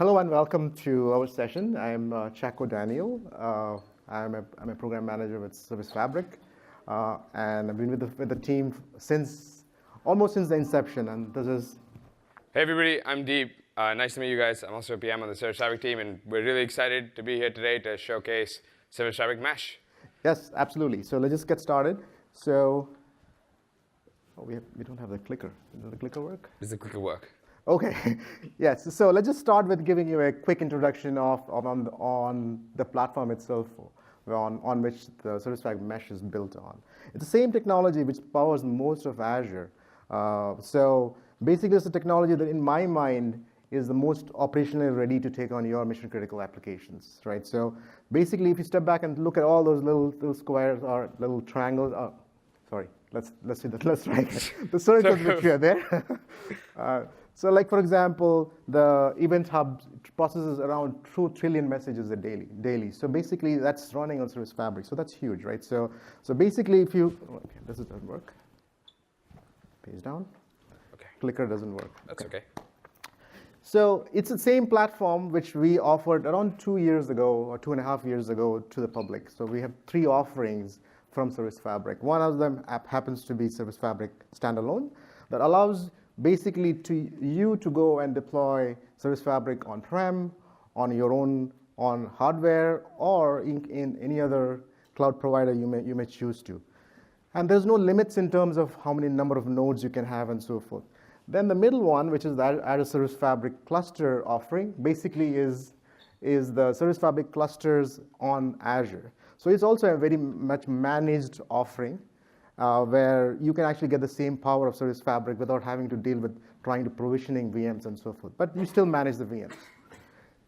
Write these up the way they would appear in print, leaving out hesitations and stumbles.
Hello and welcome to our session. I'm Chaco Daniel. I'm a program manager with Service Fabric, and I've been with the team almost since the inception. And this is. Hey everybody, I'm Deep. Nice to meet you guys. I'm also a PM on the Service Fabric team, and we're really excited to be here today to showcase Service Fabric Mesh. Yes, absolutely. So let's just get started. So we don't have the clicker. Does the clicker work? Does the clicker work? Okay, yes. So let's just start with giving you a quick introduction on the platform itself, on which the Service Fabric Mesh is built on. It's the same technology which powers most of Azure. So basically, it's a technology that, in my mind, is the most operationally ready to take on your mission-critical applications, right? So basically, if you step back and look at all those little squares or little triangles, sorry, let's see the the circles which are there. So like, for example, the Event Hub processes around 2 trillion messages daily. So basically, that's running on Service Fabric. So that's huge, right? So basically, if you, okay, this doesn't work. Page down. Okay. Clicker doesn't work. That's okay. So it's the same platform which we offered around 2 years ago or 2.5 years ago to the public. So we have 3 offerings from Service Fabric. One of them happens to be Service Fabric Standalone that allows basically you to go and deploy Service Fabric on-prem, on your own hardware, or in any other cloud provider you may choose to. And there's no limits in terms of how many number of nodes you can have and so forth. Then the middle one, which is the Azure Service Fabric cluster offering, basically is the Service Fabric clusters on Azure. So it's also a very much managed offering, where you can actually get the same power of Service Fabric without having to deal with trying to provisioning VMs and so forth. But you still manage the VMs.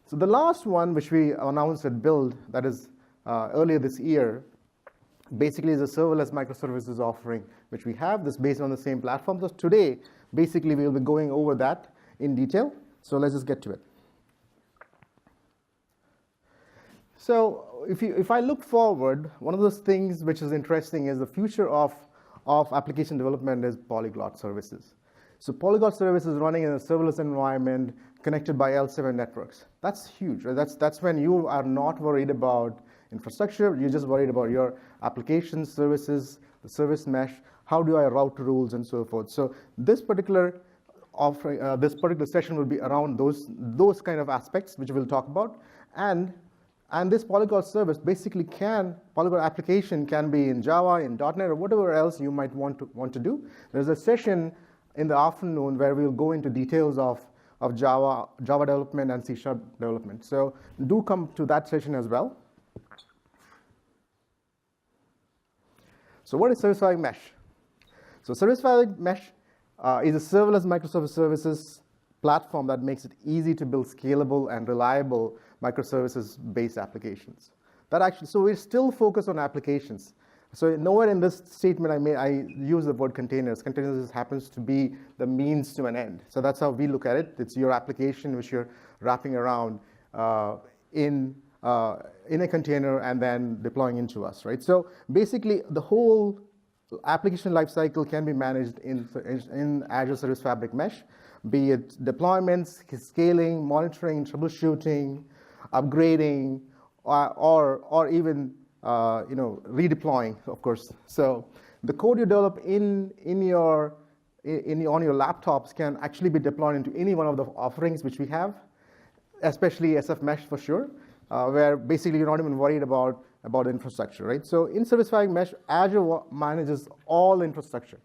So the last one, which we announced at Build, that is earlier this year, basically is a serverless microservices offering, which we have. This based on the same platform. So today, basically, we'll be going over that in detail. So let's just get to it. So if I look forward, one of those things which is interesting is the future of application development is polyglot services. So polyglot services running in a serverless environment connected by L7 networks. That's huge, right? That's when you are not worried about infrastructure. You're just worried about your applications, services, the service mesh. How do I route rules and so forth? So this particular offering, this particular session will be around those kind of aspects, which we'll talk about. And this polyglot service basically polyglot application can be in Java, in .NET, or whatever else you might want to do. There's a session in the afternoon where we'll go into details of Java development and C# development. So do come to that session as well. So what is Service Fabric Mesh? So Service Fabric Mesh is a serverless Microsoft services platform that makes it easy to build scalable and reliable microservices-based applications. So we're still focused on applications. So nowhere in this statement I use the word containers. Containers happens to be the means to an end. So that's how we look at it. It's your application which you're wrapping around in a container and then deploying into us, right? So basically, the whole application lifecycle can be managed in Azure Service Fabric Mesh, be it deployments, scaling, monitoring, troubleshooting, upgrading, or even redeploying, of course. So the code you develop on your laptops can actually be deployed into any one of the offerings which we have, especially SF Mesh for sure, where basically you're not even worried about infrastructure, right? So in Service Fabric Mesh, Azure manages all infrastructure.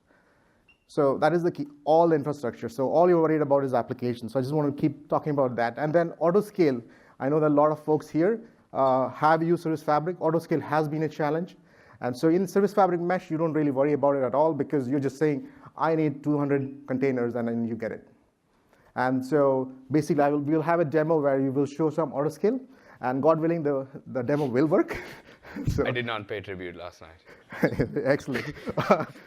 So that is the key, all infrastructure. So all you're worried about is applications. So I just want to keep talking about that. And then autoscale. I know that a lot of folks here have used Service Fabric. Autoscale has been a challenge. And so in Service Fabric Mesh, you don't really worry about it at all because you're just saying, I need 200 containers, and then you get it. And so basically, we'll have a demo where you will show some autoscale. And God willing, the demo will work. So, I did not pay tribute last night. Excellent.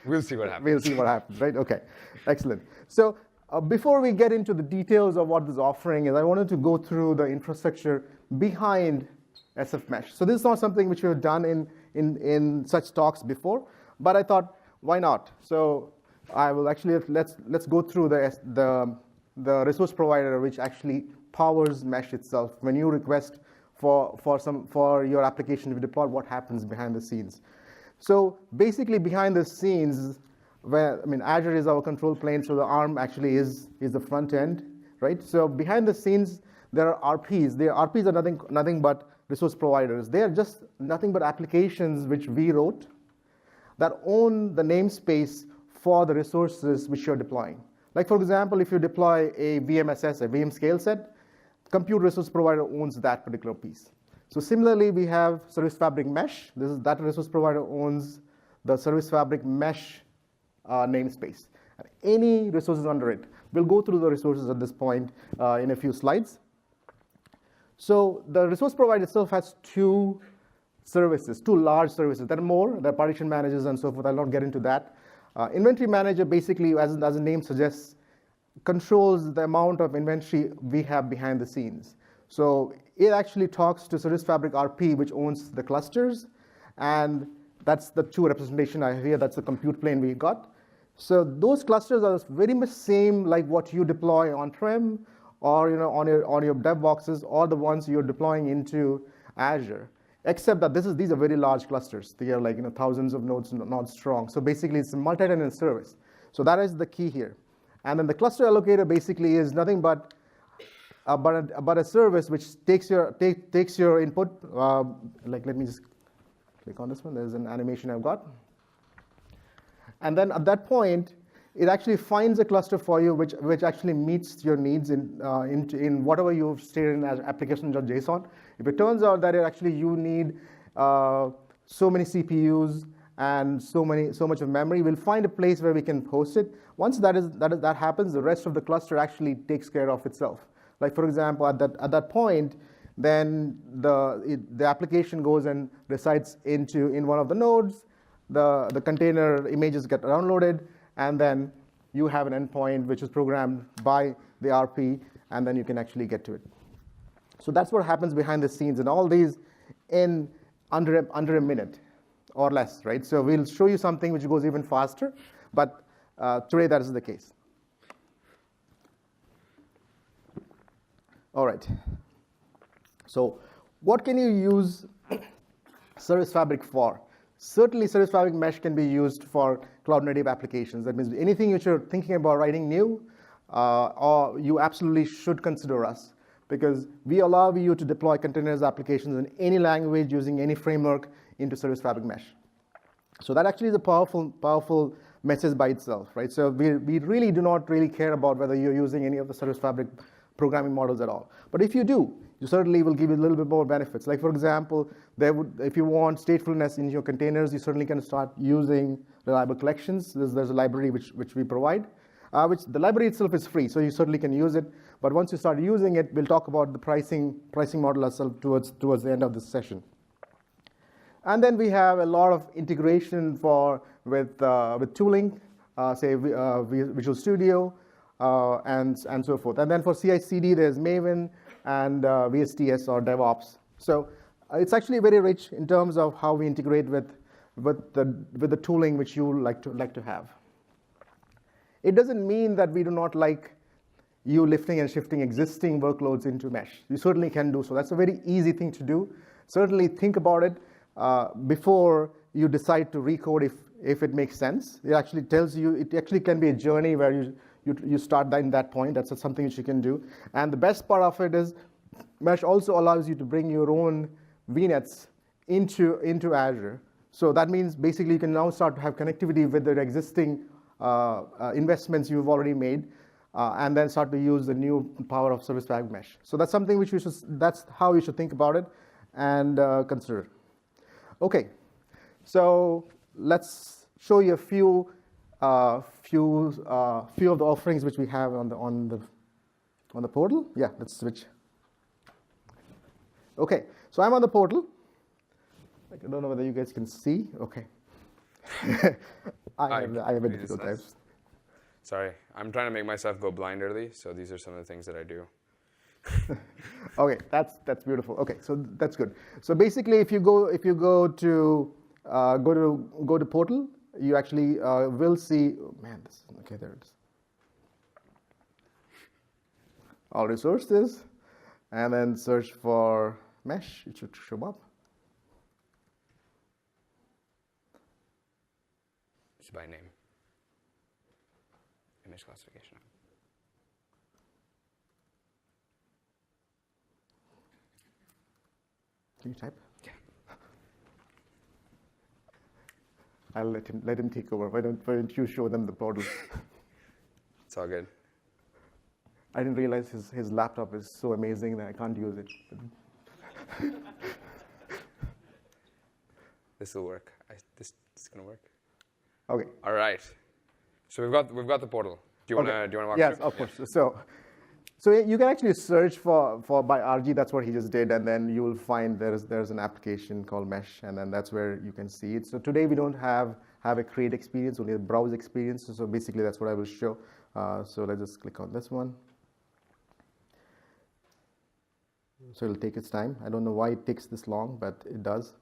We'll see what happens. We'll see what happens, right? OK, excellent. So before we get into the details of what this offering is, I wanted to go through the infrastructure behind SF Mesh. So this is not something which we have done in such talks before, but I thought, why not? So I will actually let's go through the the resource provider which actually powers mesh itself. When you request for your application to be deployed, what happens behind the scenes? So basically, behind the scenes, Azure is our control plane, so the ARM actually is the front end, right? So behind the scenes, there are RPs. The RPs are nothing but resource providers. They are just nothing but applications which we wrote that own the namespace for the resources which you're deploying. Like for example, if you deploy a VMSS, a VM scale set, compute resource provider owns that particular piece. So similarly, we have Service Fabric Mesh. That resource provider owns the Service Fabric Mesh namespace. And any resources under it. We'll go through the resources at this point in a few slides. So the resource provider itself has two large services. There are more. There are partition managers and so forth. I'll not get into that. Inventory manager basically, as the name suggests, controls the amount of inventory we have behind the scenes. So it actually talks to Service Fabric RP, which owns the clusters, and that's the two representation I have here. That's the compute plane we got. So those clusters are very much same like what you deploy on-prem or on your dev boxes, or the ones you're deploying into Azure. Except that these are very large clusters. They are like thousands of nodes strong. So basically, it's a multi-tenant service. So that is the key here. And then the cluster allocator basically is nothing but a service which takes your input. Let me just click on this one. There's an animation I've got. And then at that point, it actually finds a cluster for you which actually meets your needs in whatever you've stated in as application.json. If it turns out that you need so many CPUs and so much of memory, we'll find a place where we can host it. Once that happens, the rest of the cluster actually takes care of itself. Like for example, at that point, then the application goes and resides in one of the nodes. The container images get downloaded, and then you have an endpoint which is programmed by the RP, and then you can actually get to it. So that's what happens behind the scenes, and all these in under a minute or less, right? So we'll show you something which goes even faster, but today that is the case. All right. So what can you use Service Fabric for? Certainly, Service Fabric Mesh can be used for cloud-native applications. That means anything which you're thinking about writing new, or you absolutely should consider us, because we allow you to deploy containers applications in any language using any framework into Service Fabric Mesh. So that actually is a powerful message by itself, right? So we really do not really care about whether you're using any of the Service Fabric programming models at all. But if you do, you certainly will give you a little bit more benefits. Like for example, if you want statefulness in your containers, you certainly can start using reliable collections. There's a library which we provide, which the library itself is free, so you certainly can use it. But once you start using it, we'll talk about the pricing model itself towards the end of this session. And then we have a lot of integration with tooling, say Visual Studio, and so forth. And then for CI/CD, there's Maven and VSTS or DevOps. So it's actually very rich in terms of how we integrate with the tooling which you like to have. It doesn't mean that we do not like you lifting and shifting existing workloads into Mesh. You certainly can do so. That's a very easy thing to do. Certainly think about it before you decide to recode if it makes sense. It actually tells you, it actually can be a journey where you start in that point. That's something which you can do. And the best part of it is Mesh also allows you to bring your own VNets into Azure. So that means basically you can now start to have connectivity with the existing investments you've already made, and then start to use the new power of Service Fabric Mesh. So that's something which that's how you should think about it and consider. Okay, so let's show you a few of the offerings which we have on the portal. Yeah, let's switch. Okay, so I'm on the portal. I don't know whether you guys can see. Okay. I have a difficult time. Sorry, I'm trying to make myself go blind early, so these are some of the things that I do. Okay, that's beautiful. Okay, so that's good. So basically, if you go to portal, you actually will see. Oh man, okay, there it is. all resources, and then search for mesh. It should show up. It's by name. Image classification. Can you type? Yeah. I'll let him take over. Why don't you show them the portal? It's all good. I didn't realize his laptop is so amazing that I can't use it. This will work. This is gonna work. Okay. All right. So we've got the portal. Do you wanna walk Yes, through? of course. So you can actually search for by RG. That's what he just did, and then you will find there's an application called Mesh, and then that's where you can see it. So today we don't have a create experience, only a browse experience. So basically that's what I will show. So let's just click on this one. So it'll take its time. I don't know why it takes this long, but it does.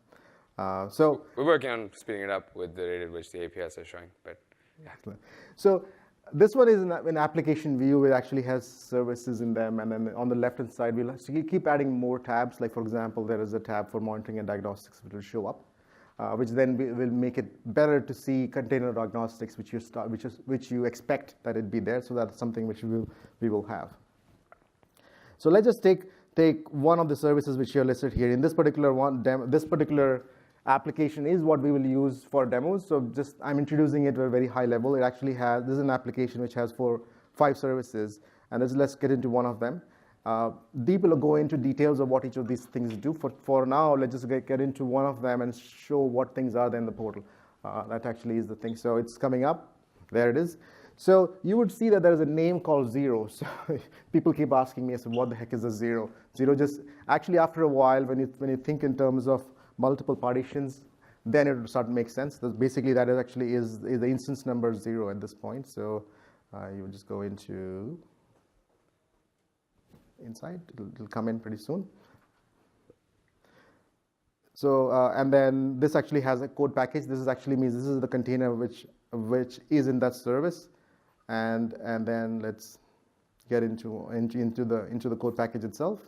So we're working on speeding it up with the rate at which the APIs are showing, but yeah. Excellent. So this one is an application view. It actually has services in them, and then on the left-hand side, we'll keep adding more tabs. Like for example, there is a tab for monitoring and diagnostics, which will show up, which then will make it better to see container diagnostics, which you expect that it be there. So that's something which we will have. So let's just take one of the services which are listed here. In this particular one, this particular application is what we will use for demos. So I'm introducing it at a very high level. It actually this is an application which has 5 services, and let's get into one of them. Deep will go into details of what each of these things do. For now, let's just get into one of them and show what things are there in the portal. That actually is the thing. So it's coming up. There it is. So you would see that there is a name called zero. So people keep asking me, so what the heck is a zero? Zero just actually after a while, when you think in terms of multiple partitions, then it will start to make sense. Basically, that is the instance number 0 at this point. So you will just go into inside. It'll come in pretty soon. So and then this actually has a code package. This actually means this is the container which is in that service, and then let's get into the code package itself.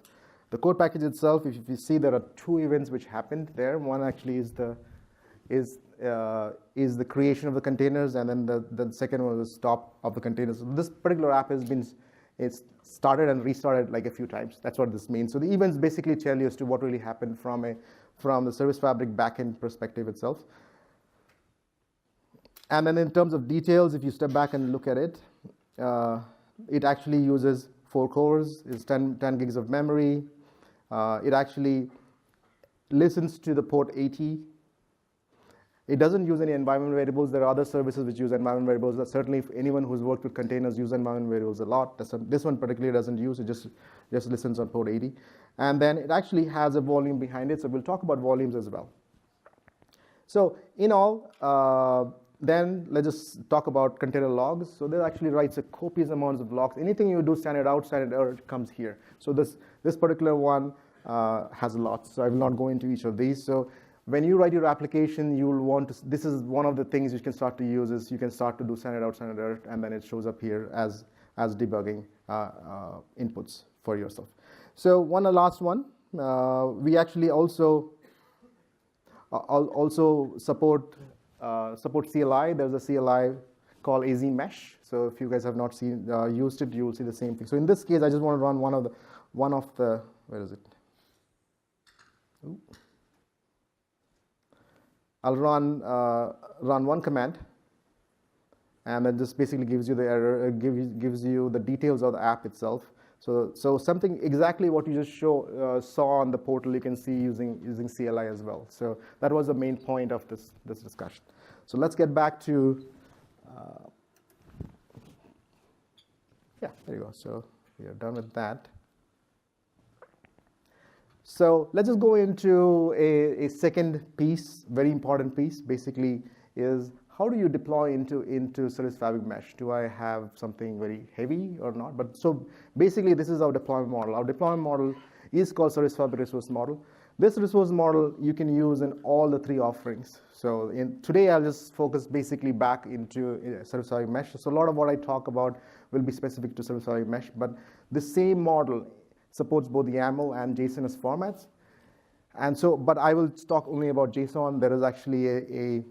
The code package itself, if you see, there are 2 events which happened there. One actually is the creation of the containers, and then the second one was the stop of the containers. So this particular app it's started and restarted like a few times. That's what this means. So the events basically tell you as to what really happened from the Service Fabric backend perspective itself. And then in terms of details, if you step back and look at it, it actually uses 4 cores. It's 10 gigs of memory. It actually listens to the port 80. It doesn't use any environment variables. There are other services which use environment variables. Certainly, if anyone who's worked with containers use environment variables a lot. This one particularly doesn't use. It just listens on port 80. And then it actually has a volume behind it. So we'll talk about volumes as well. So in all, then let's just talk about container logs. So this actually writes a copious amounts of logs. Anything you do standard out, standard error comes here. So this particular one has a lot. So I will not go into each of these. So when you write your application, you will want to. This is one of the things you can start to use. Is you can start to do standard out, standard error, and then it shows up here as debugging inputs for yourself. So last one. We actually also support CLI. There's a CLI called AZ Mesh. So if you guys have not used it, you will see the same thing. So in this case, I just want to run one of the where is it? Ooh. I'll run one command, and it just basically gives you the error. Gives you the details of the app itself. So something exactly what you just saw on the portal, you can see using CLI as well. So that was the main point of this discussion. So let's get back to there you go. So we are done with that. So let's just go into a second piece, very important piece. Basically, is how do you deploy into Service Fabric Mesh? Do I have something very heavy or not? But so basically, this is our deployment model. Our deployment model is called Service Fabric Resource Model. This resource model you can use in all the three offerings. So today I'll just focus basically back into Service Fabric Mesh. So a lot of what I talk about will be specific to Service Fabric Mesh, but the same model supports both YAML and JSON as formats. And so, but I will talk only about JSON. There is actually a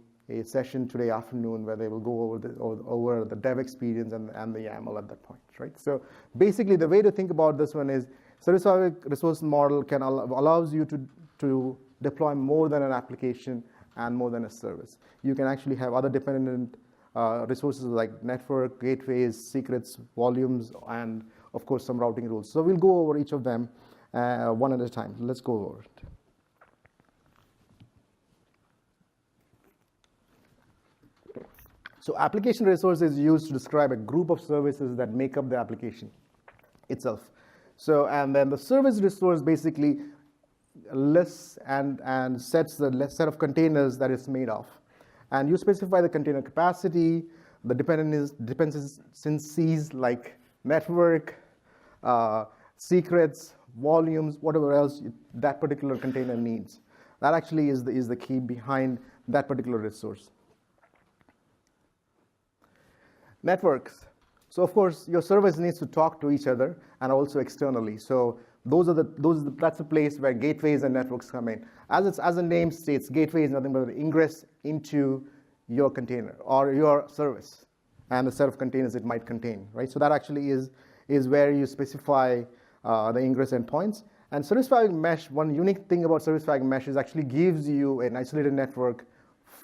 session today afternoon where they will go over the dev experience and the YAML at that point, right? So basically the way to think about this one is Service Fabric resource model allows you to deploy more than an application and more than a service. You can actually have other dependent resources like network, gateways, secrets, volumes, and of course some routing rules. So we'll go over each of them one at a time. Let's go over it. So application resource is used to describe a group of services that make up the application itself. So, and then the service resource basically lists and sets the set of containers that it's made of. And you specify the container capacity, the dependencies like network, secrets, volumes, whatever else that particular container needs. That actually is the key behind that particular resource. Networks. So of course, your service needs to talk to each other and also externally. So that's a place where gateways and networks come in. As the name states, gateway is nothing but an ingress into your container or your service and the set of containers it might contain, right? So that actually is where you specify the ingress endpoints. And Service Fabric Mesh, one unique thing about Service Fabric Mesh is actually gives you an isolated network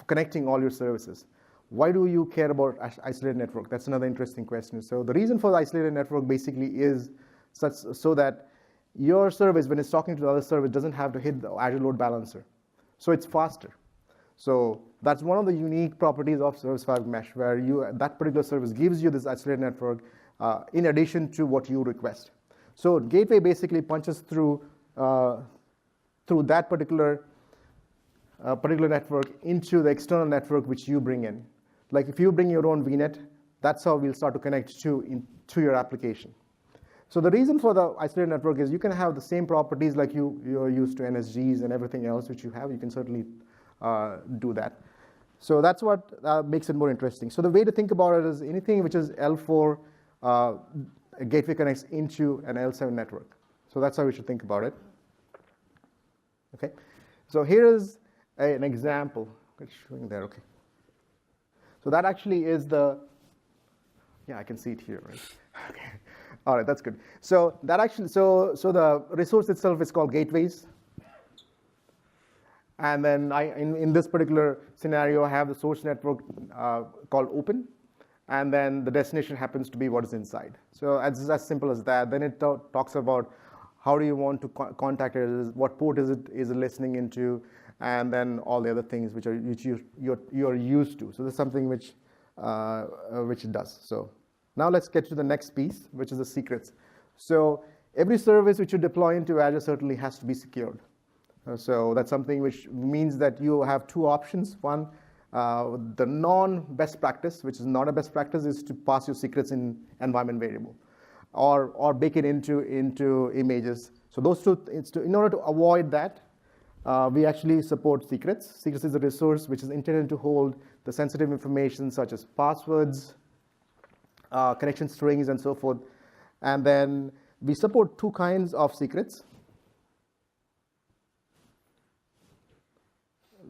connecting all your services. Why do you care about isolated network? That's another interesting question. So the reason for the isolated network basically is such so that your service, when it's talking to the other service, doesn't have to hit the Azure load balancer. So it's faster. So that's one of the unique properties of Service Fabric Mesh, where that particular service gives you this isolated network in addition to what you request. So gateway basically punches through that particular network into the external network which you bring in. Like if you bring your own VNet, that's how we'll start to connect to your application. So the reason for the isolated network is you can have the same properties like you're used to NSGs and everything else which you have. You can certainly do that. So that's what makes it more interesting. So the way to think about it is anything which is L4, a gateway connects into an L7 network. So that's how we should think about it. Okay. So here is an example. It's showing there. Okay. So that actually is I can see it here, right? Okay. All right, that's good. So that actually, so the resource itself is called gateways. And then in this particular scenario, I have the source network called open. And then the destination happens to be what is inside. So it's as simple as that. Then it talks about how do you want to contact it, what port is it listening into, and then all the other things which you're used to. So there's something which it does. So now let's get to the next piece, which is the secrets. So every service which you deploy into Azure certainly has to be secured. So that's something which means that you have two options. One, the non-best practice, which is not a best practice, is to pass your secrets in environment variable, or bake it into images. So those two, in order to avoid that, we actually support secrets. Secrets is a resource which is intended to hold the sensitive information such as passwords, connection strings, and so forth. And then we support two kinds of secrets.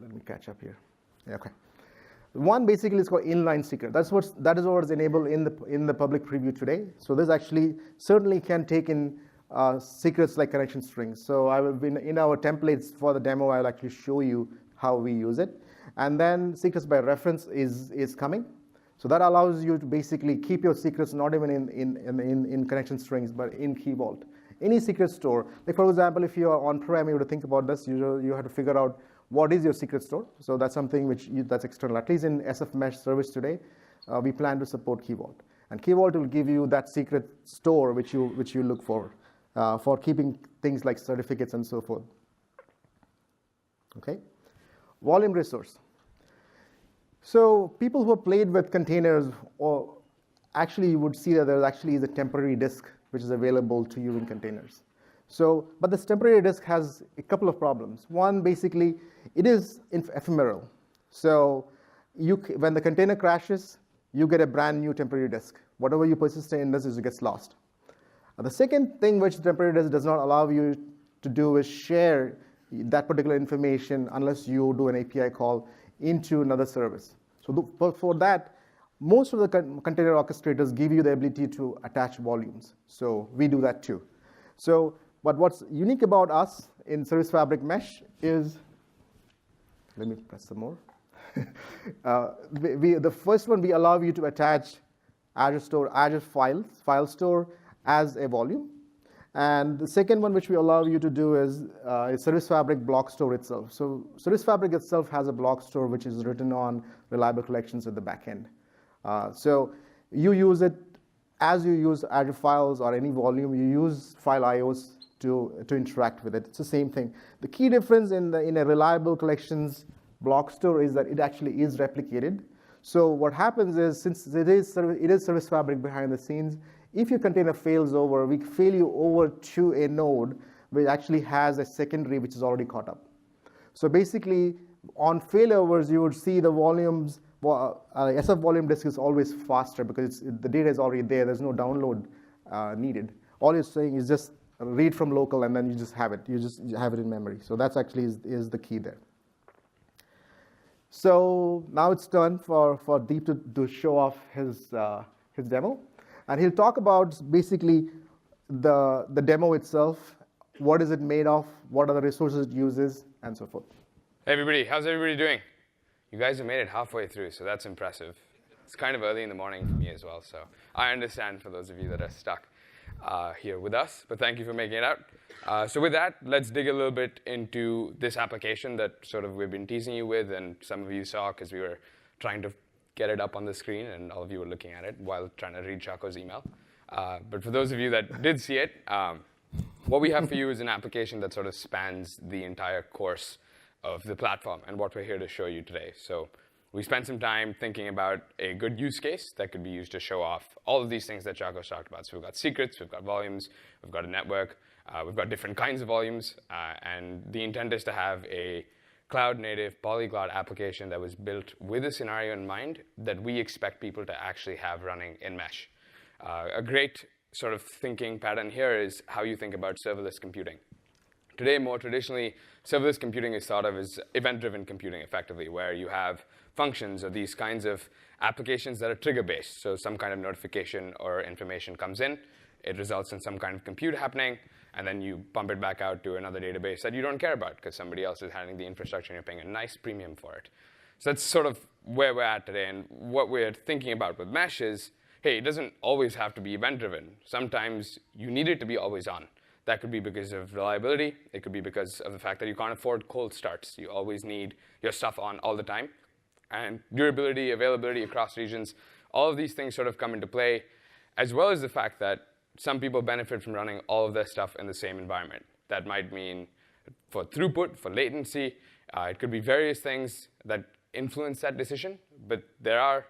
Let me catch up here. Yeah, okay. One basically is called inline secret. That is what is enabled in the public preview today. So this actually certainly can take in secrets like connection strings. So I will in our templates for the demo, I'll actually show you how we use it. And then secrets by reference is coming. So that allows you to basically keep your secrets not even in connection strings, but in Key Vault. Any secret store, like for example, if you are on-prem, you have to think about this. You have to figure out what is your secret store. So that's something that's external. At least in SF Mesh service today, we plan to support Key Vault. And Key Vault will give you that secret store which you look for keeping things like certificates and so forth. Okay, volume resource. So people who have played with containers, or actually you would see that there actually is a temporary disk which is available to you in containers. So, but this temporary disk has a couple of problems. One, basically, it is ephemeral. So when the container crashes, you get a brand new temporary disk. Whatever you persist in this it gets lost. The second thing which the temporary disk does not allow you to do is share that particular information unless you do an API call into another service. So for that, most of the container orchestrators give you the ability to attach volumes. So we do that too. So, but what's unique about us in Service Fabric Mesh is, let me press some more. The first one, we allow you to attach Azure file store as a volume. And the second one which we allow you to do is Service Fabric block store itself. So Service Fabric itself has a block store which is written on reliable collections at the back end. So you use it as you use Azure Files or any volume, you use file IOs to interact with it. It's the same thing. The key difference in a reliable collections block store is that it actually is replicated. So what happens is, since it is Service Fabric behind the scenes, if your container fails over, we fail you over to a node which actually has a secondary which is already caught up. So basically, on failovers, you would see the volumes, SF volume disk is always faster because the data is already there. There's no download needed. All you're saying is just read from local, and then you just have it. You just have it in memory. So that's actually is the key there. So now it's turn for Deep to show off his demo. And he'll talk about basically the demo itself, what is it made of, what are the resources it uses, and so forth. Hey everybody, how's everybody doing? You guys have made it halfway through, so that's impressive. It's kind of early in the morning for me as well, so I understand for those of you that are stuck here with us, but thank you for making it out. So with that, let's dig a little bit into this application that sort of we've been teasing you with, and some of you saw because we were trying to get it up on the screen, and all of you were looking at it while trying to read Chaco's email. But for those of you that did see it, what we have for you is an application that sort of spans the entire course of the platform and what we're here to show you today. So we spent some time thinking about a good use case that could be used to show off all of these things that Chaco's talked about. So we've got secrets, we've got volumes, we've got a network, we've got different kinds of volumes, and the intent is to have a cloud-native polyglot application that was built with a scenario in mind that we expect people to actually have running in Mesh. A great sort of thinking pattern here is how you think about serverless computing. Today, more traditionally, serverless computing is thought of as event-driven computing, effectively, where you have functions or these kinds of applications that are trigger-based. So some kind of notification or information comes in, it results in some kind of compute happening, and then you pump it back out to another database that you don't care about because somebody else is handling the infrastructure and you're paying a nice premium for it. So that's sort of where we're at today. And what we're thinking about with Mesh is, hey, it doesn't always have to be event-driven. Sometimes you need it to be always on. That could be because of reliability. It could be because of the fact that you can't afford cold starts. You always need your stuff on all the time. And durability, availability across regions, all of these things sort of come into play, as well as the fact that some people benefit from running all of their stuff in the same environment. That might mean for throughput, for latency. It could be various things that influence that decision. But there are,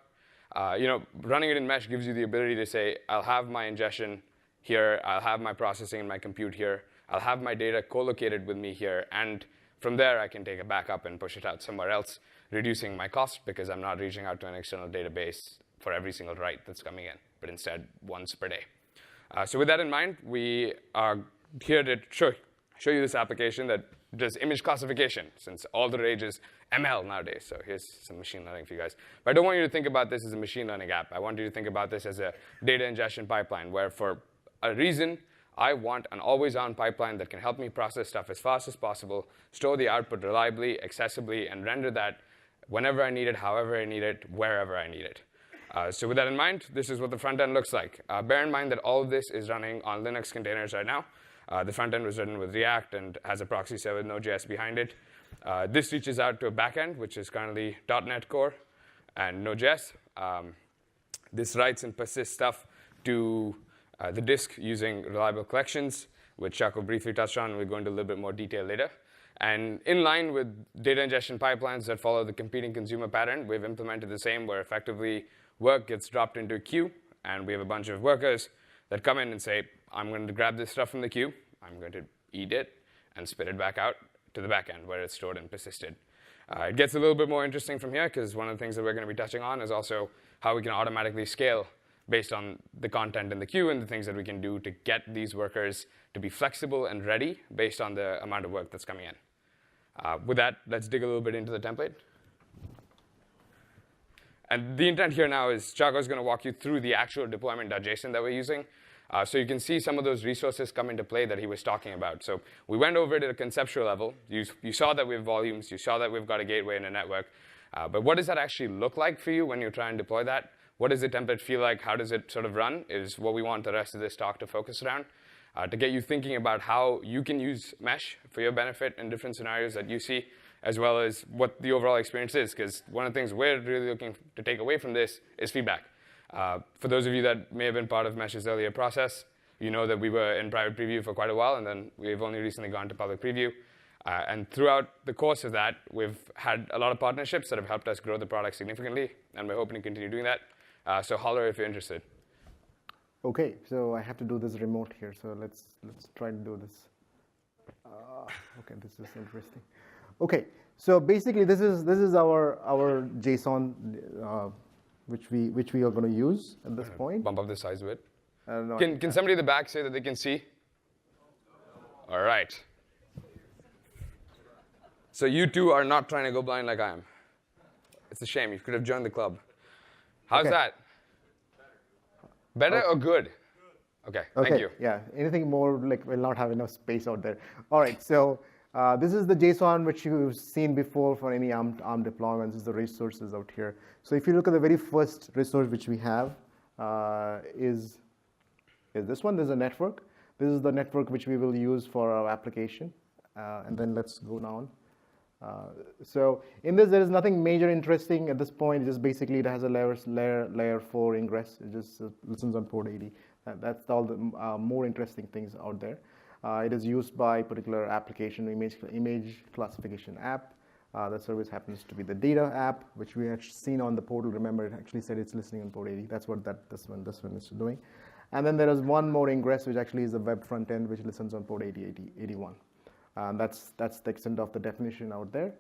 running it in Mesh gives you the ability to say, I'll have my ingestion here, I'll have my processing and my compute here, I'll have my data co-located with me here, and from there I can take a backup and push it out somewhere else, reducing my cost because I'm not reaching out to an external database for every single write that's coming in, but instead once per day. So with that in mind, we are here to show you this application that does image classification, since all the rage is ML nowadays. So here's some machine learning for you guys. But I don't want you to think about this as a machine learning app. I want you to think about this as a data ingestion pipeline, where for a reason, I want an always-on pipeline that can help me process stuff as fast as possible, store the output reliably, accessibly, and render that whenever I need it, however I need it, wherever I need it. So with that in mind, this is what the front end looks like. Bear in mind that all of this is running on Linux containers right now. The front end was written with React and has a proxy server with Node.js behind it. This reaches out to a backend, which is currently .NET Core and Node.js. This writes and persists stuff to the disk using reliable collections, which Chaco briefly touched on, and we'll go into a little bit more detail later. And in line with data ingestion pipelines that follow the competing consumer pattern, we've implemented the same, where effectively work gets dropped into a queue, and we have a bunch of workers that come in and say, I'm going to grab this stuff from the queue, I'm going to eat it and spit it back out to the back end where it's stored and persisted. It gets a little bit more interesting from here because one of the things that we're going to be touching on is also how we can automatically scale based on the content in the queue and the things that we can do to get these workers to be flexible and ready based on the amount of work that's coming in. With that, let's dig a little bit into the template. And the intent here now is Chaco is going to walk you through the actual deployment.json that we're using. So you can see some of those resources come into play that he was talking about. So we went over it at a conceptual level. You saw that we have volumes. You saw that we've got a gateway and a network. But what does that actually look like for you when you try and deploy that? What does the template feel like? How does it sort of run is what we want the rest of this talk to focus around, to get you thinking about how you can use Mesh for your benefit in different scenarios that you see, as well as what the overall experience is. Because one of the things we're really looking to take away from this is feedback. For those of you that may have been part of Mesh's earlier process, you know that we were in private preview for quite a while, and then we've only recently gone to public preview. And throughout the course of that, we've had a lot of partnerships that have helped us grow the product significantly, and we're hoping to continue doing that. So holler if you're interested. Okay, so I have to do this remote here, so let's try to do this. Okay, this is interesting. Okay, so basically this is our JSON which we are going to use at this point. Bump up the size of it. No, Can somebody in the back say that they can see? All right. So you two are not trying to go blind like I am. It's a shame. You could have joined the club. How's that? Better or good? Okay, thank you. Yeah, anything more like we'll not have enough space out there. All right, so this is the JSON which you've seen before for any ARM deployments. This is the resources out here. So if you look at the very first resource which we have is this one. There's a network. This is the network which we will use for our application. And then let's go down. So in this, there is nothing major interesting at this point. Just basically, it has a layer 4 ingress. It just listens on port 80. That's all the more interesting things out there. It is used by particular application, image classification app. The service happens to be the data app, which we had seen on the portal. Remember, it actually said it's listening on port 80. That's what this one is doing. And then there is one more ingress, which actually is the web front end, which listens on port 8081. That's the extent of the definition out there.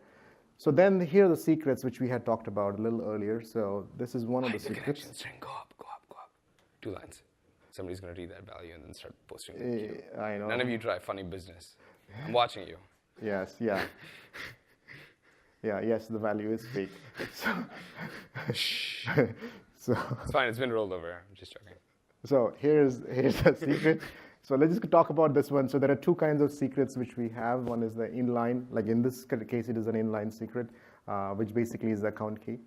So then here are the secrets which we had talked about a little earlier. So this is one of the secrets. Go up. 2 lines. Somebody's going to read that value and then start posting it. I know. None of you try funny business. I'm watching you. Yes, yeah. Yes, the value is fake. So it's fine. It's been rolled over. I'm just joking. So here's the secret. So let's just talk about this one. So there are 2 kinds of secrets which we have. One is the inline, like in this case, it is an inline secret, which basically is the account key.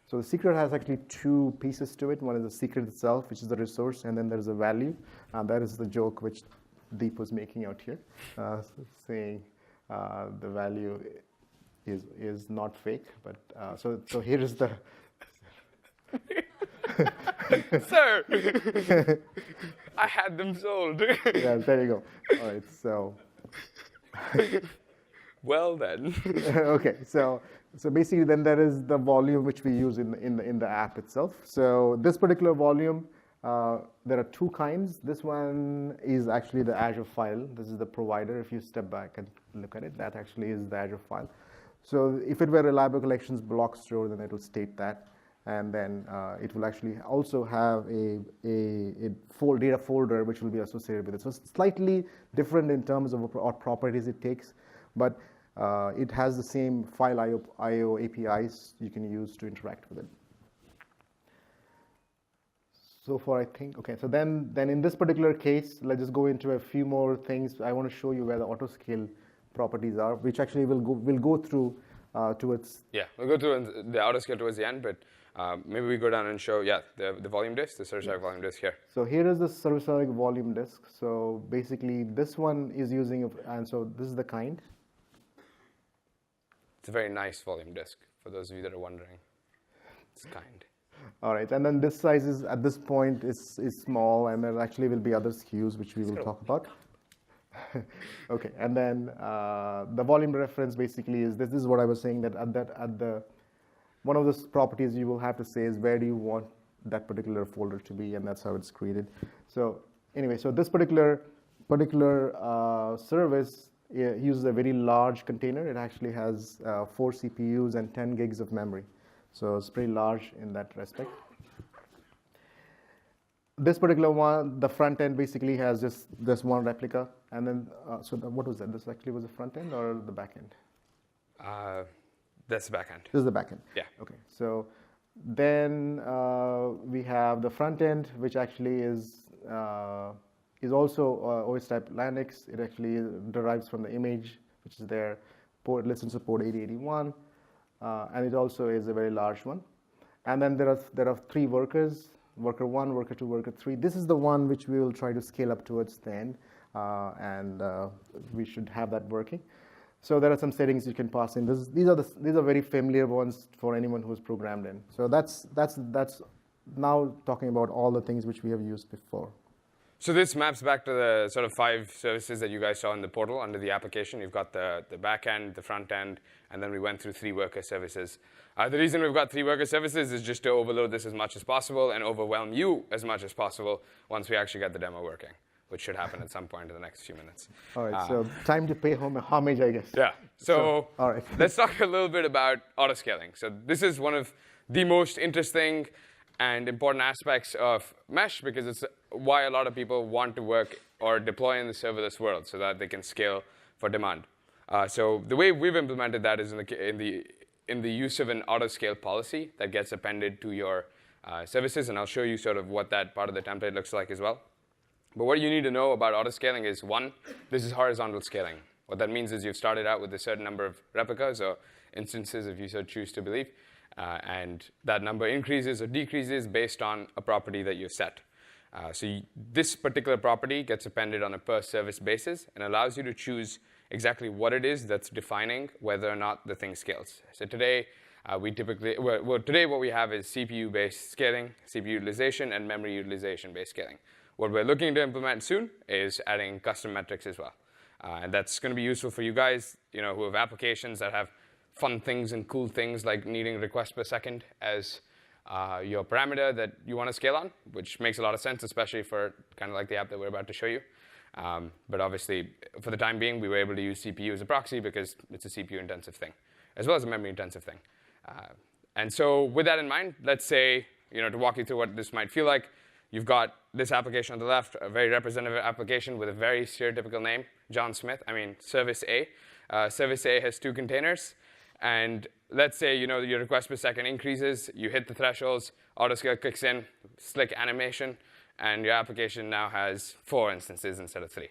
So the secret has actually 2 pieces to it. One is the secret itself, which is the resource, and then there's a value. That is the joke which Deep was making out here, saying the value is not fake. But so here is the. Sir, I had them sold. Yeah, there you go. All right, so. Well then. Okay, so basically then there is the volume which we use in the app itself. So this particular volume, there are 2 kinds. This one is actually the Azure file. This is the provider. If you step back and look at it, that actually is the Azure file. So if it were reliable collections block store, then it will state that. And then it will actually also have a data folder which will be associated with it. So it's slightly different in terms of what properties it takes, but it has the same file IO APIs you can use to interact with it. So far, I think, okay, so then in this particular case, let's just go into a few more things. I want to show you where the autoscale properties are, which actually we'll go through towards. Yeah, we'll go through the autoscale towards the end, but maybe we go down and show, the volume disk, the service volume disk here. So here is the service volume disk. So basically, this one is using, and so this is the kind. It's a very nice volume disk, for those of you that are wondering. It's kind. All right, and then this size is, at this point, is small, and there actually will be other SKUs, which we will talk about. Okay, and then the volume reference basically is, this is what I was saying, that one of the properties you will have to say is where do you want that particular folder to be, and that's how it's created. So anyway, so this particular particular service uses a very large container. It actually has 4 CPUs and 10 gigs of memory. So it's pretty large in that respect. This particular one, the front end basically has just this one replica. And then, what was that? This actually was the front end or the back end? That's the back end. This is the back end. Yeah. Okay. So then we have the front end, which actually is also OS type Linux. It actually derives from the image, which is there. Listens to port 8081, and it also is a very large one. And then there are 3 workers: worker 1, worker 2, worker 3. This is the one which we will try to scale up towards the end, and we should have that working. So there are some settings you can pass in. These are very familiar ones for anyone who's programmed in. So that's now talking about all the things which we have used before. So this maps back to the sort of 5 services that you guys saw in the portal under the application. You've got the back end, the front end, and then we went through 3 worker services. The reason we've got 3 worker services is just to overload this as much as possible and overwhelm you as much as possible once we actually get the demo working, which should happen at some point in the next few minutes. All right, so time to pay homage, I guess. Yeah, so all right. Let's talk a little bit about autoscaling. So this is one of the most interesting and important aspects of Mesh because it's why a lot of people want to work or deploy in the serverless world so that they can scale for demand. So the way we've implemented that is in the use of an autoscale policy that gets appended to your services, and I'll show you sort of what that part of the template looks like as well. But what you need to know about autoscaling is, 1, this is horizontal scaling. What that means is you've started out with a certain number of replicas or instances, if you so choose to believe, and that number increases or decreases based on a property that you've set. This particular property gets appended on a per service basis and allows you to choose exactly what it is that's defining whether or not the thing scales. So today, today what we have is CPU-based scaling, CPU utilization, and memory utilization-based scaling. What we're looking to implement soon is adding custom metrics as well. And that's going to be useful for you guys who have applications that have fun things and cool things like needing requests per second as your parameter that you want to scale on, which makes a lot of sense, especially for kind of like the app that we're about to show you. But obviously, for the time being, we were able to use CPU as a proxy because it's a CPU-intensive thing, as well as a memory-intensive thing. And so with that in mind, let's say, to walk you through what this might feel like, you've got this application on the left, a very representative application with a very stereotypical name, John Smith, Service A. Service A has 2 containers. And let's say, your request per second increases, you hit the thresholds, autoscale kicks in, slick animation, and your application now has 4 instances instead of 3.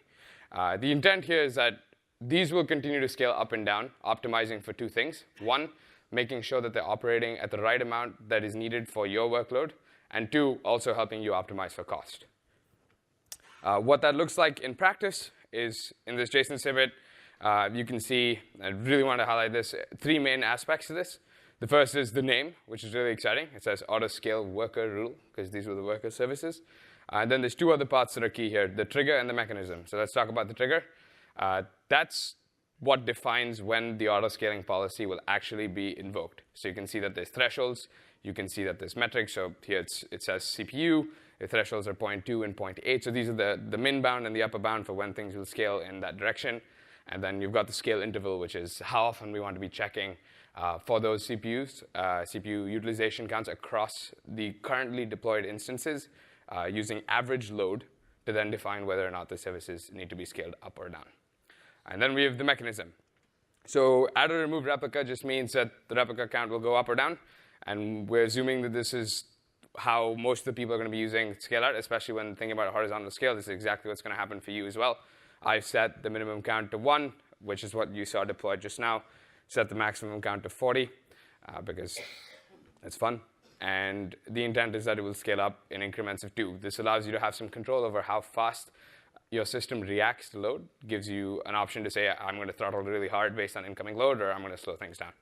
The intent here is that these will continue to scale up and down, optimizing for 2 things. 1, making sure that they're operating at the right amount that is needed for your workload, and 2, also helping you optimize for cost. What that looks like in practice is in this JSON snippet, you can see, I really want to highlight this, 3 main aspects to this. The first is the name, which is really exciting. It says autoscale worker rule, because these were the worker services. And then there's 2 other parts that are key here, the trigger and the mechanism. So let's talk about the trigger. That's what defines when the autoscaling policy will actually be invoked. So you can see that there's thresholds. You can see that there's metrics. So here it says CPU. The thresholds are 0.2 and 0.8. So these are the min bound and the upper bound for when things will scale in that direction. And then you've got the scale interval, which is how often we want to be checking for those CPUs, CPU utilization counts across the currently deployed instances using average load to then define whether or not the services need to be scaled up or down. And then we have the mechanism. So add or remove replica just means that the replica count will go up or down. And we're assuming that this is how most of the people are going to be using scale out, especially when thinking about a horizontal scale. This is exactly what's going to happen for you as well. I've set the minimum count to 1, which is what you saw deployed just now. Set the maximum count to 40 because it's fun. And the intent is that it will scale up in increments of 2. This allows you to have some control over how fast your system reacts to load. Gives you an option to say, I'm going to throttle really hard based on incoming load, or I'm going to slow things down.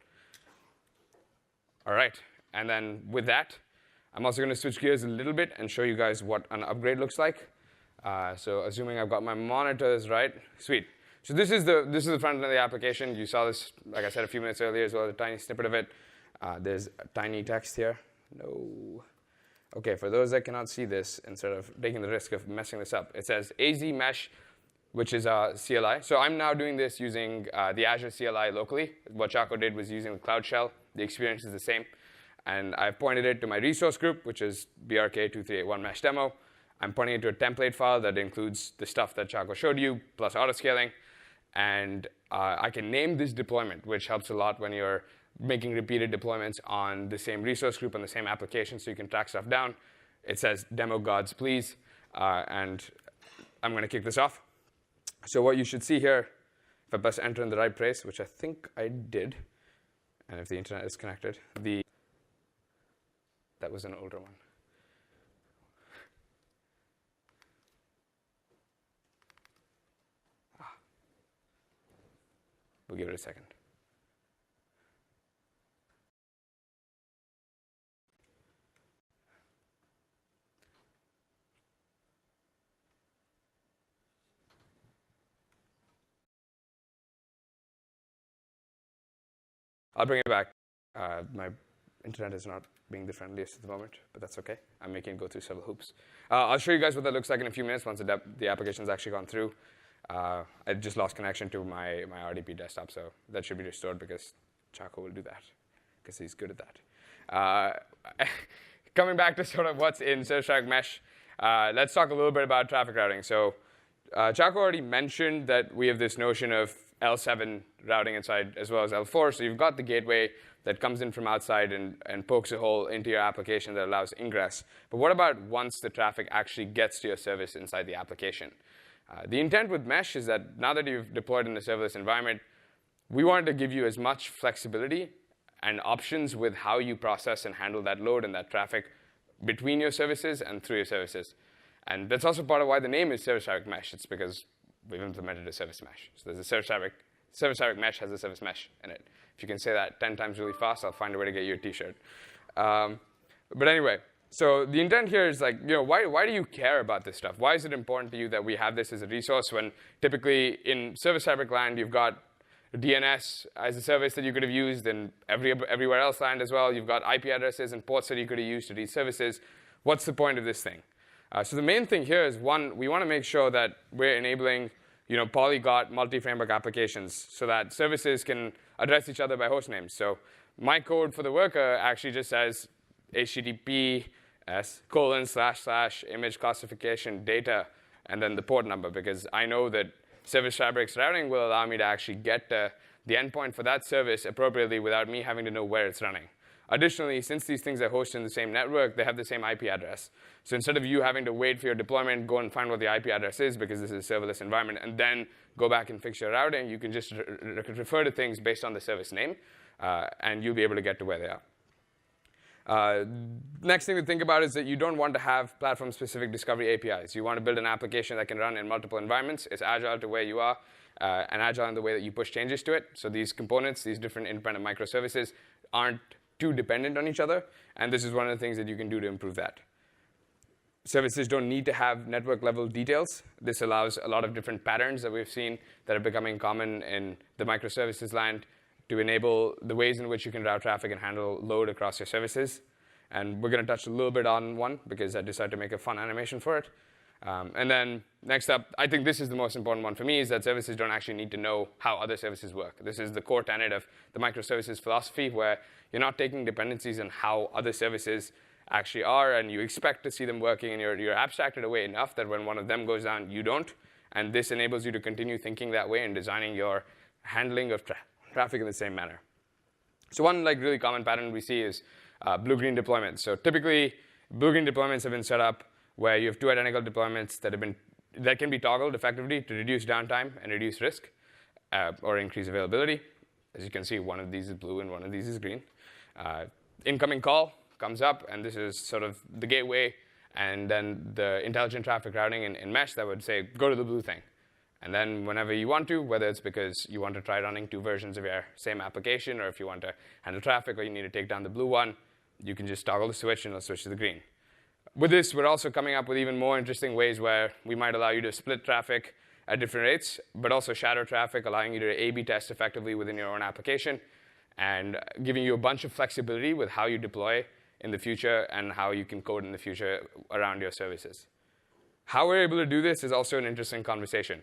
All right. And then with that, I'm also going to switch gears a little bit and show you guys what an upgrade looks like. So assuming I've got my monitors right, sweet. So this is the front end of the application. You saw this, like I said, a few minutes earlier as well, a tiny snippet of it. There's tiny text here. No. OK, for those that cannot see this, instead of taking the risk of messing this up, it says AZ Mesh which is CLI. So I'm now doing this using the Azure CLI locally. What Chaco did was using the Cloud Shell. The experience is the same. And I've pointed it to my resource group, which is BRK2381 mesh demo. I'm pointing it to a template file that includes the stuff that Chaco showed you, plus autoscaling. And I can name this deployment, which helps a lot when you're making repeated deployments on the same resource group on the same application, so you can track stuff down. It says demo gods please, and I'm going to kick this off. So what you should see here, if I press enter in the right place, which I think I did, and if the internet is connected, that was an older one. We'll give it a second. I'll bring it back. My internet is not being the friendliest at the moment, but that's OK. I'm making it go through several hoops. I'll show you guys what that looks like in a few minutes once the application's actually gone through. I just lost connection to my RDP desktop, so that should be restored because Chaco will do that, because he's good at that. Coming back to sort of what's in Service Fabric Mesh, let's talk a little bit about traffic routing. So Chaco already mentioned that we have this notion of L7 routing inside as well as L4. So you've got the gateway that comes in from outside and pokes a hole into your application that allows ingress. But what about once the traffic actually gets to your service inside the application? The intent with Mesh is that now that you've deployed in a serverless environment, we wanted to give you as much flexibility and options with how you process and handle that load and that traffic between your services and through your services. And that's also part of why the name is Service Fabric Mesh. It's because we've implemented a service mesh. So there's a Service Fabric Mesh has a service mesh in it. If you can say that 10 times really fast, I'll find a way to get you a T-shirt. But anyway, so the intent here is like, why do you care about this stuff? Why is it important to you that we have this as a resource when typically in Service Fabric land, you've got DNS as a service that you could have used, and everywhere else land as well. You've got IP addresses and ports that you could have used to these services. What's the point of this thing? So the main thing here is, one, we want to make sure that we're enabling polyglot multi-framework applications so that services can address each other by host names. So my code for the worker actually just says HTTPS : / image classification data, and then the port number, because I know that Service Fabric's routing will allow me to actually get the endpoint for that service appropriately without me having to know where it's running. Additionally, since these things are hosted in the same network, they have the same IP address. So instead of you having to wait for your deployment, go and find what the IP address is, because this is a serverless environment, and then go back and fix your routing, you can just refer to things based on the service name, and you'll be able to get to where they are. Next thing to think about is that you don't want to have platform-specific discovery APIs. You want to build an application that can run in multiple environments. It's agile to where you are, and agile in the way that you push changes to it. So these components, these different independent microservices, aren't too dependent on each other, and this is one of the things that you can do to improve that. Services don't need to have network-level details. This allows a lot of different patterns that we've seen that are becoming common in the microservices land to enable the ways in which you can route traffic and handle load across your services. And we're going to touch a little bit on one because I decided to make a fun animation for it. And then next up, I think this is the most important one for me, is that services don't actually need to know how other services work. This is the core tenet of the microservices philosophy, where you're not taking dependencies on how other services actually are, and you expect to see them working, and you're abstracted away enough that when one of them goes down, you don't. And this enables you to continue thinking that way and designing your handling of traffic in the same manner. So one really common pattern we see is blue-green deployments. So typically, blue-green deployments have been set up where you have two identical deployments that can be toggled effectively to reduce downtime and reduce risk or increase availability. As you can see, one of these is blue and one of these is green. Incoming call comes up, and this is sort of the gateway, and then the intelligent traffic routing in Mesh that would say, go to the blue thing. And then whenever you want to, whether it's because you want to try running two versions of your same application, or if you want to handle traffic or you need to take down the blue one, you can just toggle the switch and it'll switch to the green. With this, we're also coming up with even more interesting ways where we might allow you to split traffic at different rates, but also shadow traffic, allowing you to A/B test effectively within your own application, and giving you a bunch of flexibility with how you deploy in the future and how you can code in the future around your services. How we're able to do this is also an interesting conversation.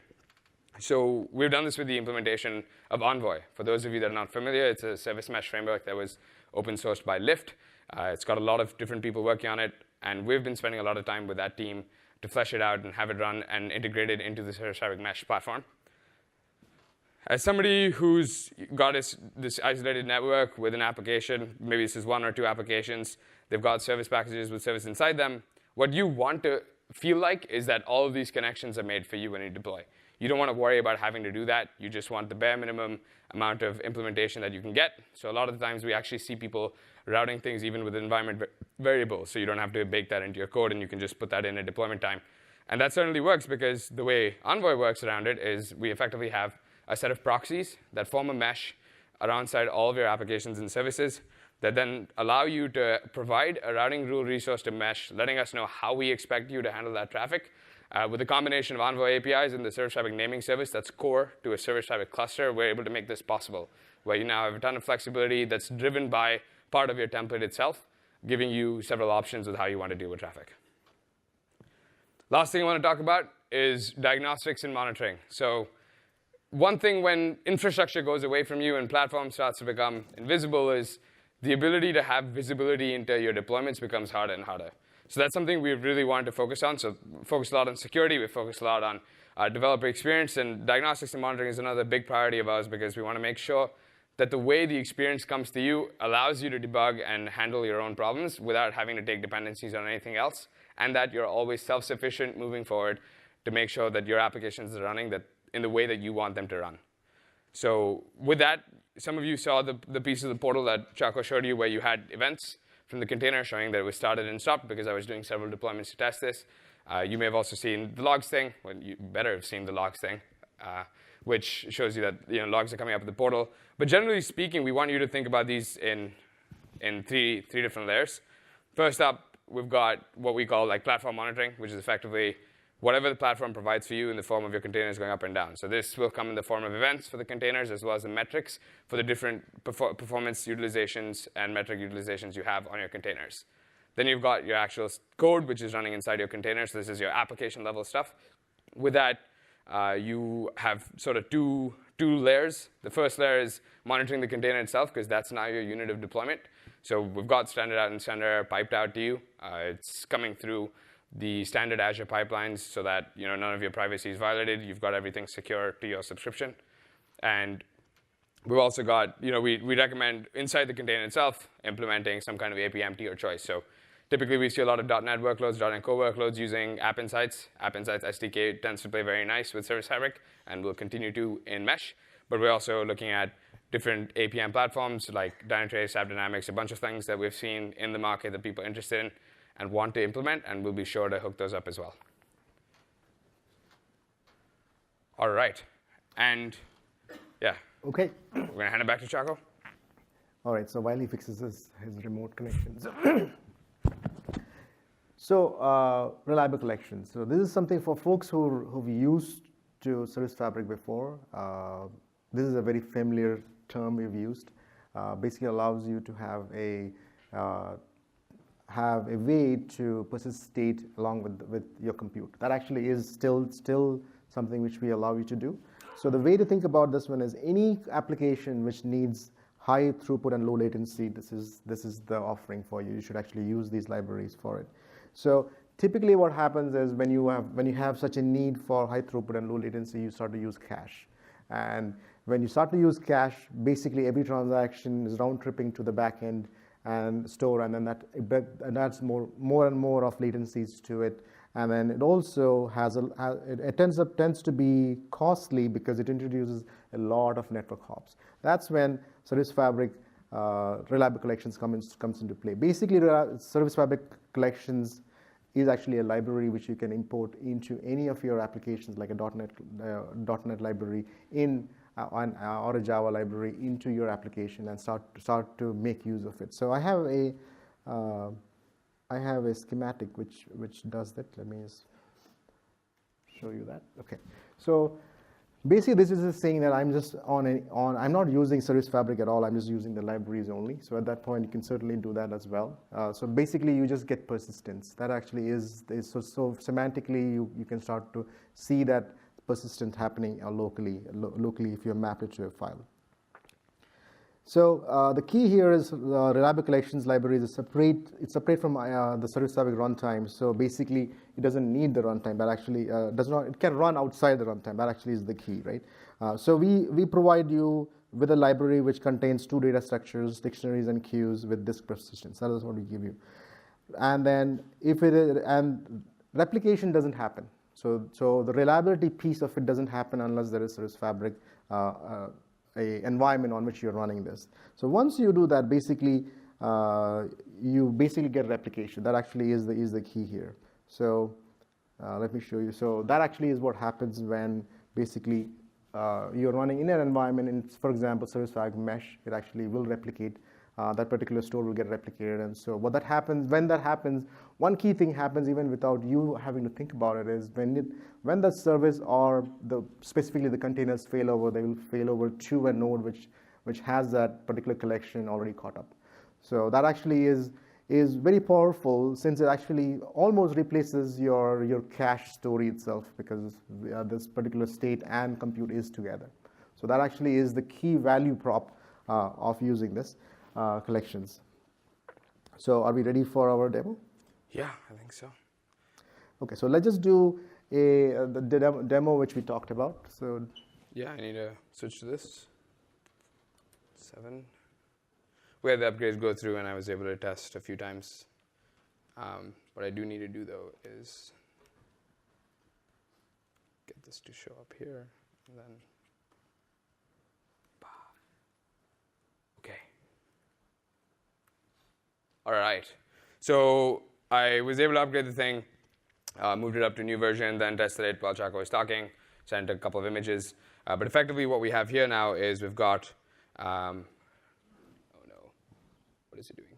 So we've done this with the implementation of Envoy. For those of you that are not familiar, it's a service mesh framework that was open sourced by Lyft. It's got a lot of different people working on it, and we've been spending a lot of time with that team to flesh it out and have it run and integrate it into the Service Fabric Mesh platform. As somebody who's got this isolated network with an application, maybe this is 1 or 2 applications, they've got service packages with service inside them, what you want to feel like is that all of these connections are made for you when you deploy. You don't want to worry about having to do that. You just want the bare minimum amount of implementation that you can get. So a lot of the times we actually see people routing things even with environment variables. So you don't have to bake that into your code, and you can just put that in a deployment time. And that certainly works, because the way Envoy works around it is we effectively have a set of proxies that form a mesh alongside all of your applications and services that then allow you to provide a routing rule resource to mesh, letting us know how we expect you to handle that traffic. With a combination of Envoy APIs and the Service Fabric naming service that's core to a Service Fabric cluster, we're able to make this possible, where you now have a ton of flexibility that's driven by part of your template itself, giving you several options with how you want to deal with traffic. Last thing I want to talk about is diagnostics and monitoring. So one thing when infrastructure goes away from you and platform starts to become invisible is the ability to have visibility into your deployments becomes harder and harder. So that's something we really wanted to focus on. So focus a lot on security. We focus a lot on developer experience. And diagnostics and monitoring is another big priority of ours, because we want to make sure that the way the experience comes to you allows you to debug and handle your own problems without having to take dependencies on anything else, and that you're always self-sufficient moving forward to make sure that your applications are running in the way that you want them to run. So with that, some of you saw the piece of the portal that Chaco showed you, where you had events from the container showing that it was started and stopped, because I was doing several deployments to test this. You may have also seen the logs thing. Well, you better have seen the logs thing, which shows you that logs are coming up at the portal. But generally speaking, we want you to think about these in three different layers. First up, we've got what we call platform monitoring, which is effectively whatever the platform provides for you in the form of your containers going up and down. So this will come in the form of events for the containers, as well as the metrics for the different performance utilizations and metric utilizations you have on your containers. Then you've got your actual code, which is running inside your containers. So this is your application level stuff. With that, you have sort of two layers. The first layer is monitoring the container itself, because that's now your unit of deployment. So we've got standard out and standard error piped out to you. It's coming through the standard Azure pipelines, so that none of your privacy is violated. You've got everything secure to your subscription. And we've also got, we recommend inside the container itself implementing some kind of APM to your choice. So typically we see a lot of .NET workloads, .NET Core workloads using App Insights. App Insights SDK tends to play very nice with Service Fabric, and will continue to in Mesh. But we're also looking at different APM platforms like Dynatrace, AppDynamics, a bunch of things that we've seen in the market that people are interested in and want to implement, and we'll be sure to hook those up as well. All right, and yeah. Okay. We're going to hand it back to Chaco. All right, so while he fixes his remote connections. So reliable collections. So this is something for folks who've used to Service Fabric before. This is a very familiar term we've used. Basically allows you to have a way to persist state along with your compute. That actually is still something which we allow you to do. So the way to think about this one is any application which needs high throughput and low latency, this is the offering for you. You should actually use these libraries for it. So typically what happens is when you have such a need for high throughput and low latency, you start to use cache. And when you start to use cache, basically every transaction is round tripping to the back end and store, and then that adds more and more of latencies to it. And then it also it tends to be costly, because it introduces a lot of network hops. That's when Service Fabric reliable collections comes into play. Basically, Service Fabric collections is actually a library which you can import into any of your applications, like a .NET library or a Java library into your application, and start to make use of it. So I have a schematic which does that. Let me just show you that. Okay. So basically, this is saying that I'm just I'm not using Service Fabric at all. I'm just using the libraries only. So at that point, you can certainly do that as well. So basically, you just get persistence. That actually is so semantically, you can start to see that persistent happening locally if you map it to a file. So the key here is reliable collections library is separate from the Service Fabric runtime. So basically, it doesn't need the runtime. That actually does not. It can run outside the runtime. That actually is the key, right? So we provide you with a library which contains 2 data structures, dictionaries and queues with disk persistence. That is what we give you. And then and replication doesn't happen. So the reliability piece of it doesn't happen unless there is Service Fabric a environment on which you're running this. So once you do that, basically you basically get replication. That actually is the key here. So let me show you. So that actually is what happens when basically you're running in an environment. In, for example, Service Fabric Mesh, it actually will replicate. That particular store will get replicated. And so when that happens, one key thing happens even without you having to think about it is when the service or specifically the containers fail over, they will fail over to a node which has that particular collection already caught up. So that actually is very powerful since it actually almost replaces your cache story itself because this particular state and compute is together. So that actually is the key value prop of using this. Collections. So are we ready for our demo? Yeah, I think so. Okay, so let's just do the demo which we talked about. So yeah, I need to switch to this. 7. We had the upgrades go through, and I was able to test a few times. What I do need to do, though, is get this to show up here, and then all right. So I was able to upgrade the thing, moved it up to a new version, then tested it while Chaco was talking, sent a couple of images. But effectively what we have here now is we've got, oh no, what is it doing?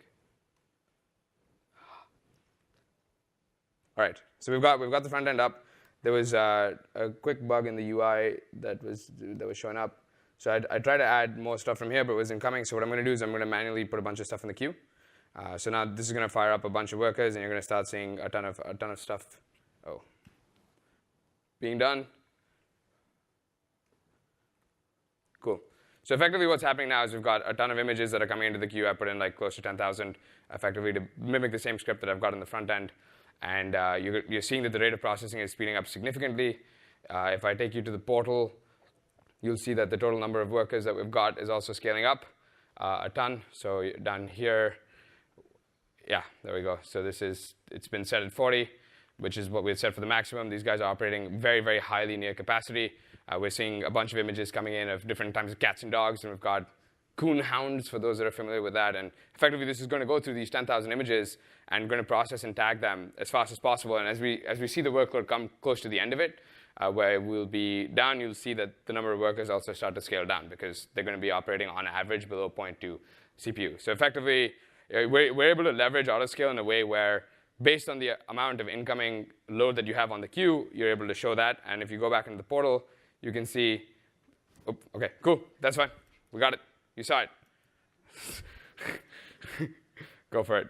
All right, so we've got the front end up. There was a quick bug in the UI that was showing up. So I tried to add more stuff from here, but it wasn't coming. So what I'm going to do is I'm going to manually put a bunch of stuff in the queue. So now this is going to fire up a bunch of workers, and you're going to start seeing a ton of stuff being done. Cool. So effectively what's happening now is we've got a ton of images that are coming into the queue. I put in like close to 10,000 effectively to mimic the same script that I've got in the front end. And you're seeing that the rate of processing is speeding up significantly. If I take you to the portal, you'll see that the total number of workers that we've got is also scaling up a ton. So down here, yeah, there we go. So it's been set at 40, which is what we had set for the maximum. These guys are operating very, very highly near capacity. We're seeing a bunch of images coming in of different types of cats and dogs, and we've got coon hounds for those that are familiar with that. And effectively, this is going to go through these 10,000 images and going to process and tag them as fast as possible. And as we see the workload come close to the end of it, where we'll be down, you'll see that the number of workers also start to scale down because they're going to be operating on average below 0.2 CPU. So effectively, we're able to leverage autoscale in a way where, based on the amount of incoming load that you have on the queue, you're able to show that. And if you go back into the portal, you can see, oh, OK, cool, that's fine. We got it. You saw it. Go for it.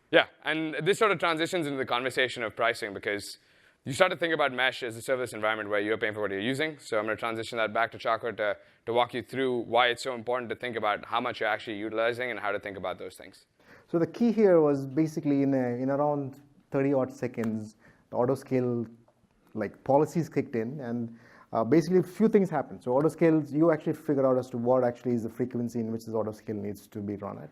Yeah, and this sort of transitions into the conversation of pricing because you start to think about Mesh as a serverless environment where you're paying for what you're using. So I'm going to transition that back to Chaco to walk you through why it's so important to think about how much you're actually utilizing and how to think about those things. So the key here was basically in around 30-odd seconds, the autoscale policies kicked in, and basically a few things happened. So autoscales, you actually figure out as to what actually is the frequency in which this autoscale needs to be run at.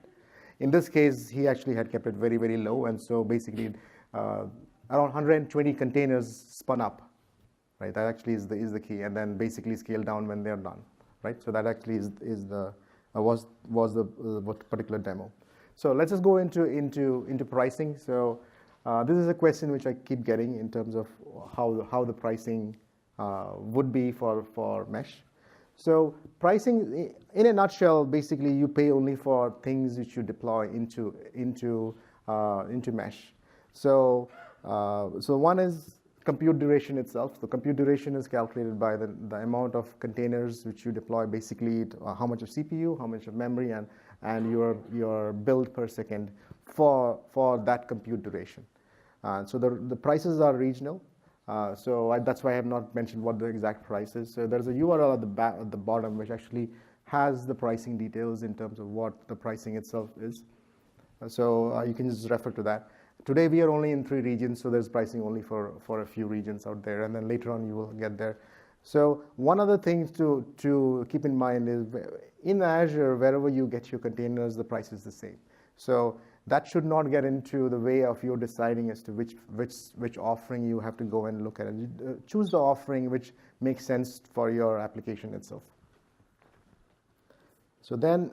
In this case, he actually had kept it very, very low, and so basically around 120 containers spun up, right? That actually is the key, and then basically scale down when they're done, right? So that actually was the particular demo. So let's just go into pricing. So this is a question which I keep getting in terms of how the pricing would be for Mesh. So pricing, in a nutshell, basically you pay only for things which you deploy into Mesh. So one is compute duration itself. The compute duration is calculated by the amount of containers which you deploy, basically how much of CPU, how much of memory, and your build per second for that compute duration. So the prices are regional. That's why I have not mentioned what the exact price is. So there's a URL at the bottom which actually has the pricing details in terms of what the pricing itself is. You can just refer to that. Today we are only in 3 regions, so there's pricing only for a few regions out there, and then later on you will get there. So one other thing to keep in mind is in Azure, wherever you get your containers, the price is the same. So that should not get into the way of you deciding as to which offering you have to go and look at. Choose the offering which makes sense for your application itself. So then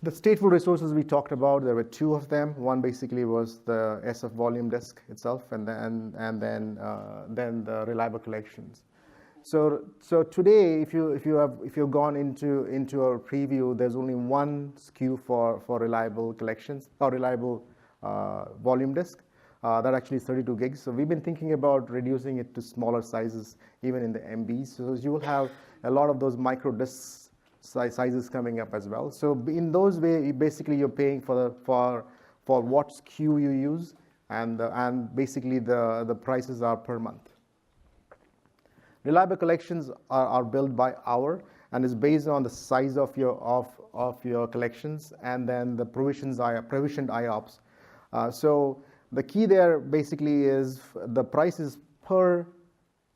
the stateful resources we talked about, there were 2 of them. One basically was the SF volume disk itself, and then the reliable collections. So today, if you've gone into our preview, there's only one SKU for reliable collections or reliable volume disk. That actually is 32 gigs. So we've been thinking about reducing it to smaller sizes, even in the MBs. So you will have a lot of those micro disks sizes coming up as well. So in those ways, basically you're paying for what SKU you use, and basically the prices are per month. Reliable collections are built by hour and is based on the size of your collections and then the provisioned IOPS. So the key there basically is the price is per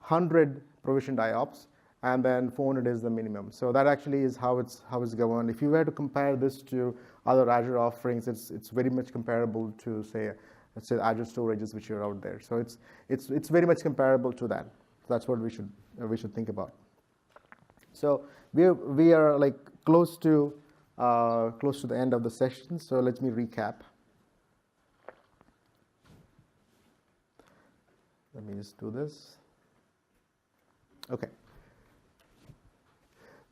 100 provisioned IOPS. And then 400 is the minimum. So that actually is how it's governed. If you were to compare this to other Azure offerings, it's very much comparable to say Azure storages which are out there. So it's very much comparable to that. That's what we should think about. So we are like close to the end of the session. So let me recap. Let me just do this. Okay.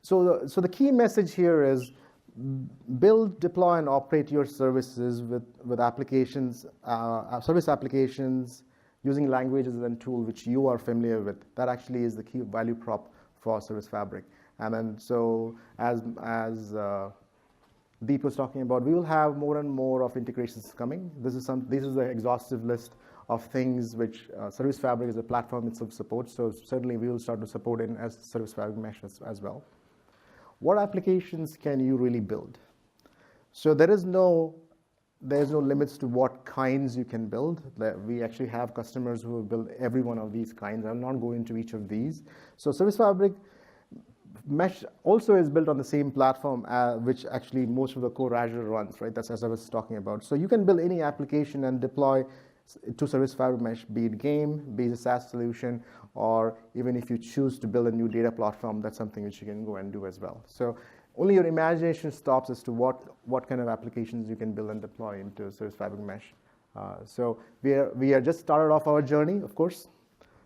So the key message here is build, deploy, and operate your services with applications, service applications, using languages and tools which you are familiar with. That actually is the key value prop for Service Fabric. And then so as Deep was talking about, we will have more and more of integrations coming. This is the exhaustive list of things which Service Fabric as a platform itself supports. So certainly we will start to support it as Service Fabric Mesh as well. What applications can you really build? So there's no limits to what kinds you can build. We actually have customers who have built every one of these kinds. I'm not going into each of these. So Service Fabric Mesh also is built on the same platform which actually most of the core Azure runs, right? That's as I was talking about. So you can build any application and deploy to Service Fabric Mesh, be it game, be it a SaaS solution, or even if you choose to build a new data platform, that's something which you can go and do as well. So only your imagination stops as to what kind of applications you can build and deploy into Service Fabric Mesh. So we are just started off our journey, of course.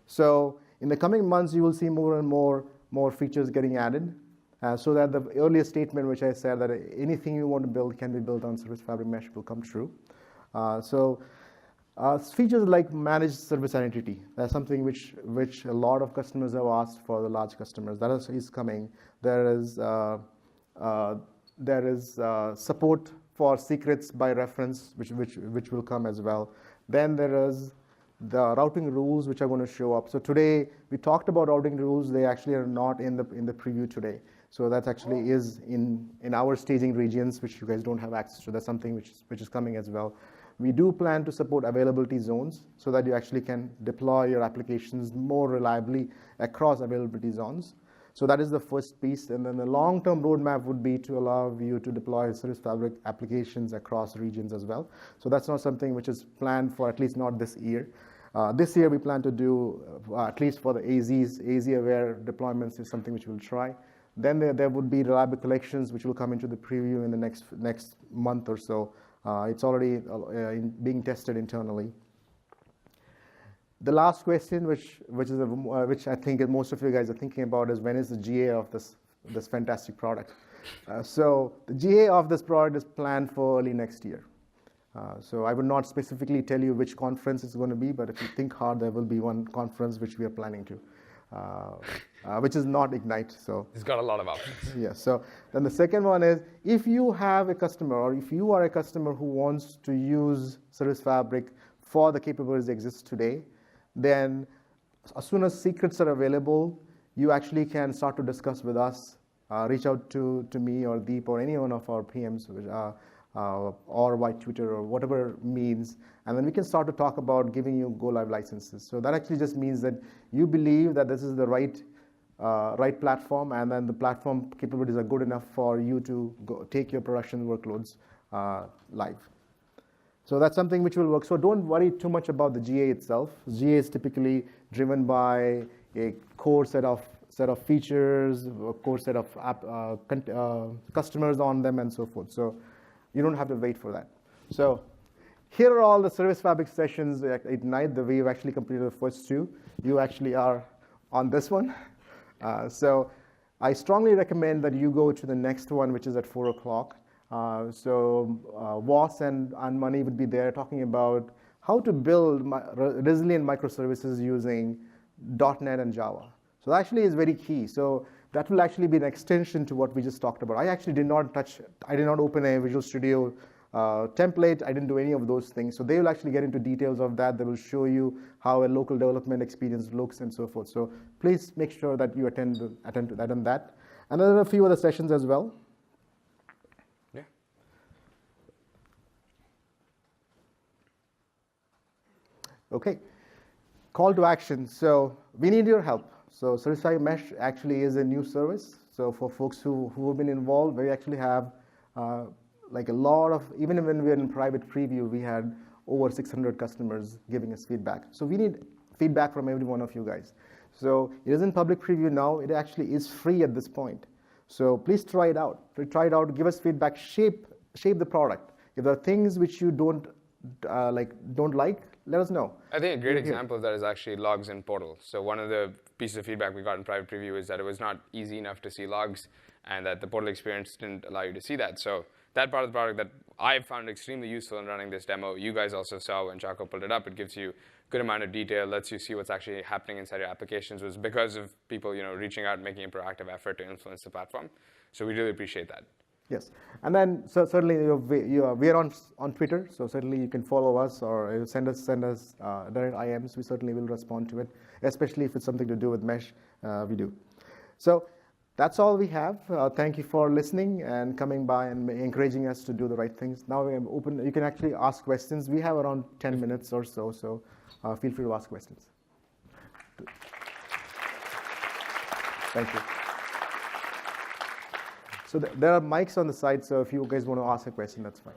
So in the coming months, you will see more and more features getting added, so that the earlier statement which I said that anything you want to build can be built on Service Fabric Mesh will come true. Features like managed service identity, that's something which a lot of customers have asked for, the large customers. That is coming. There is support for secrets by reference, which will come as well. Then there is the routing rules which are going to show up. So today we talked about routing rules. They actually are not in the preview today. So that actually is in our staging regions, which you guys don't have access to. That's something which is coming as well. We do plan to support availability zones so that you actually can deploy your applications more reliably across availability zones. So that is the first piece. And then the long-term roadmap would be to allow you to deploy Service Fabric applications across regions as well. So that's not something which is planned for, at least not this year. This year we plan to do, at least for the AZ-aware deployments is something which we'll try. Then there would be reliable collections which will come into the preview in the next month or so. It's already being tested internally. The last question, which I think most of you guys are thinking about, is when is the GA of this fantastic product? So the GA of this product is planned for early next year. So I would not specifically tell you which conference it's going to be, but if you think hard, there will be one conference which we are planning to, which is not Ignite. So it's got a lot of options. Yeah. So then the second one is, if you have a customer, or if you are a customer who wants to use Service Fabric for the capabilities that exist today, then as soon as secrets are available, you actually can start to discuss with us. Reach out to me or Deep or any one of our PMs, or by Twitter or whatever means, and then we can start to talk about giving you go live licenses. So that actually just means that you believe that this is the right platform, and then the platform capabilities are good enough for you to take your production workloads live. So that's something which will work. So don't worry too much about the GA itself. GA is typically driven by a core set of features, a core set of customers on them, and so forth. So you don't have to wait for that. So here are all the Service Fabric sessions at Ignite that we've actually completed the first two. You actually are on this one. So I strongly recommend that you go to the next one, which is at 4 o'clock. Was and Mani would be there talking about how to build resilient microservices using .NET and Java. So that actually is very key. So that will actually be an extension to what we just talked about. I actually did not open a Visual Studio template. I didn't do any of those things. So they will actually get into details of that. They will show you how a local development experience looks and so forth. So please make sure that you attend to that. And there are a few other sessions as well. Yeah. Okay. Call to action. So we need your help. So Service Fabric Mesh actually is a new service. So for folks who have been involved, we actually have like a lot of, even when we were in private preview, we had over 600 customers giving us feedback. So we need feedback from every one of you guys. So it is in public preview now. It actually is free at this point. So please try it out. Give us feedback. Shape the product. If there are things which you don't like, let us know. I think a great example of that is actually logs in Portal. So one of the pieces of feedback we got in private preview is that it was not easy enough to see logs, and that the Portal experience didn't allow you to see that. So that part of the product that I found extremely useful in running this demo, you guys also saw when Chaco pulled it up. It gives you a good amount of detail, lets you see what's actually happening inside your applications, was because of people reaching out and making a proactive effort to influence the platform. So we really appreciate that. Yes, and then certainly we are on Twitter, so certainly you can follow us or send us direct IMs. We certainly will respond to it, especially if it's something to do with Mesh. We do. So that's all we have. Thank you for listening and coming by and encouraging us to do the right things. Now we are open. You can actually ask questions. We have around 10 minutes or so, so feel free to ask questions. Thank you. So there are mics on the side, so if you guys want to ask a question, that's fine.